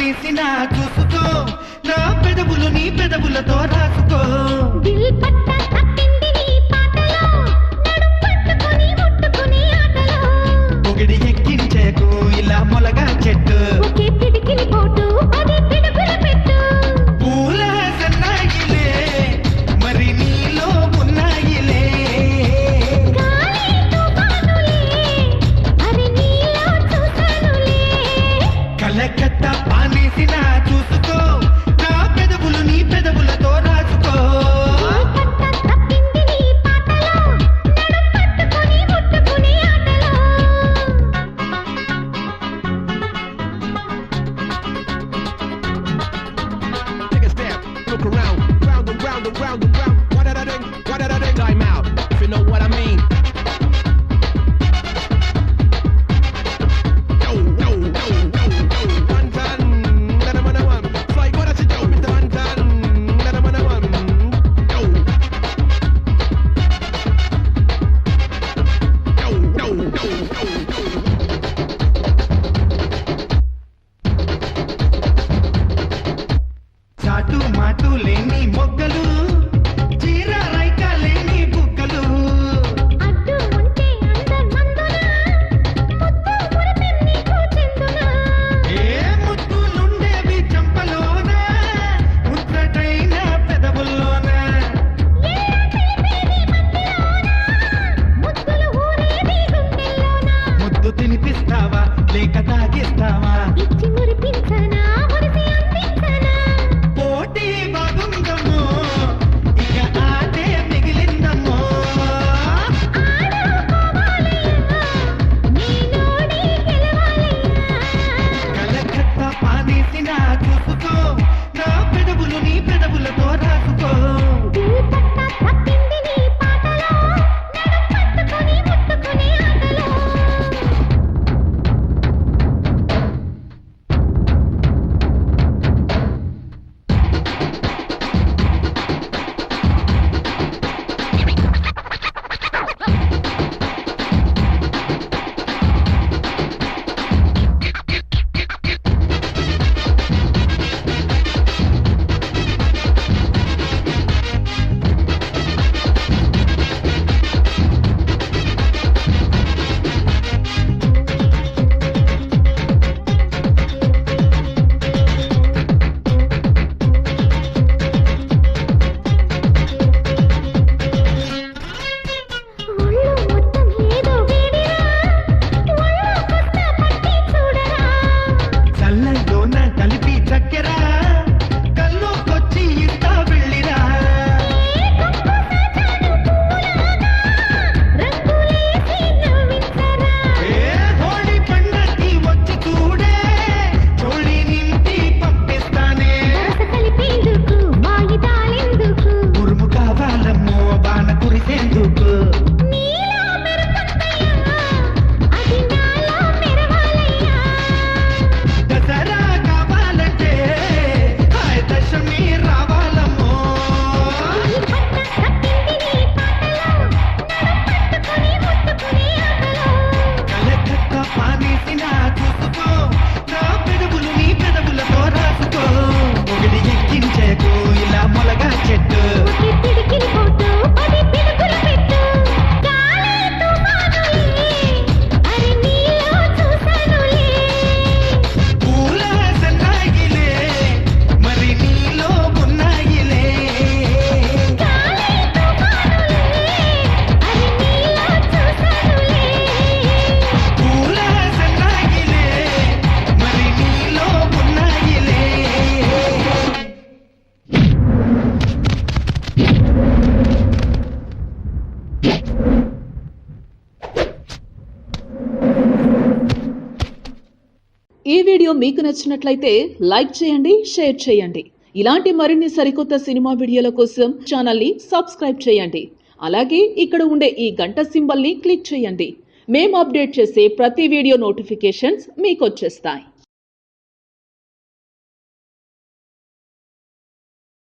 పానేసిన చూసుకో నా పెదవులు నీ పెదవులతో రాసుకో దిల్ పట్ట తప్పింది నీ పాటలో నడుం పట్టుకొని ముట్టుకునే ఆటలో పొగిడి ఎక్కించేకు ఇలా మొలగా చెట్టు ఒకే పిడికిలి పోటు 10 పిడుగుల పెట్టు పూల సన్నాయిలే మరి నీలో ఉన్నాయిలే గాలి తుఫానులే అరే నీలో చూసానులే కలకత్తా పానేసిన చూసుకో నా పెదవులు నీ పెదవులతో రాసుకో దిల్ పట్ట తప్పింది నీ పాటలో నడుం పట్టుకొని ముట్టుకునే ఆటలో Take a step, look around, round and round and round and round. What did I do? What did I do? Time out, if you know what I mean. Yo, yo, yo, yo, yo. One tan, nada mana one. Fly, what I say, yo, Mr. One tan, nada mana one. Yo. Yo, yo, yo, yo, yo. చాటు మాటు లేని మొగ్గలు చీర రైక లేని బుక్కలు అడ్డు ఉంటే అందమందున ముద్దు మురిపెం నీకు చెందునా ఏ ముద్దులుండేవి చంపలోన ముచ్చటైన పెదవుల్లోన ఏళ్ళ తెలిపేది మధ్యలోన ముద్దులు ఊరేది గుండెల్లోన ముద్దు తినిపిస్తావా లేక తాగిస్తావా ఇచ్చి మురిపించనా మురిసి అందించనా పోటీ బాగుందమ్మో ఇక ఆటే మిగిలిందమ్మో ఆడుకోవాలయ్యా నీలోనే గెలవాలయ్యా కలకత్తా పానేసిన చూసుకో నా పెదవులు నీ పెదవులతో రాసుకో దిల్ పట్ట తప్పింది నీ పాటలో నడుం పట్టుకొని ముట్టుకునే ఆటలో ఒళ్ళు మొత్తం ఏదో వేడిరా ఒళ్ళు కొత్త పట్టి చూడరా చల్లలోన కలిపి చక్కెర కల్లోకొచ్చి ఇంత వెళ్ళిరా ఏ కొంగు సాచాను పువ్వులాగా రంగులేసి నవ్వించరా ఏ హోళీ పండక్కి వచ్చి చూడే చోళీ నింపి పంపిస్తానే వరస కలిపేందుకు వాయిదాలెందుకు ఉరుము కావాలమ్మో బాణ కురిసేందుకు నీలో మెరుపుందయ్యా అది నాలో మెరవాలయ్యా దసరా కావాలంటే హాయ్ దశమి రావాలమ్మో దిల్ పట్ట తప్పింది నీ పాటలో నడుం పట్టుకొని ముట్టుకునే ఆటలో కలకత్తా పానేసిన చూసుకో నా పెదవులు నీ పెదవులతో రాసుకో ఒకటి ఎక్కించేకు ఇలా మొలగా చెట్టు ఒకే పిడికిలి పోటు 10 పిడుగుల పెట్టు గాలి తుఫానులే అరే నీలో చూసానులే పూల సన్నాయిలే మరి నీలో ఉన్నాయిలే గాలి తుఫానులే అరే నీలో చూసానులే పూల సన్నాయిలే మరి నీలో ఉన్నాయిలే ఈ వీడియో మీకు నచ్చినట్లయితే లైక్ చేయండి, షేర్ చేయండి. ఇలాంటి మరిన్ని సరికొత్త సినిమా వీడియోల కోసం ఛానల్ని సబ్స్క్రైబ్ చేయండి. అలాగే ఇక్కడ ఉండే ఈ గంట సింబల్ని క్లిక్ చేయండి. మేము అప్డేట్ చేసే ప్రతి వీడియో నోటిఫికేషన్స్ మీకు వచ్చేస్తాయి.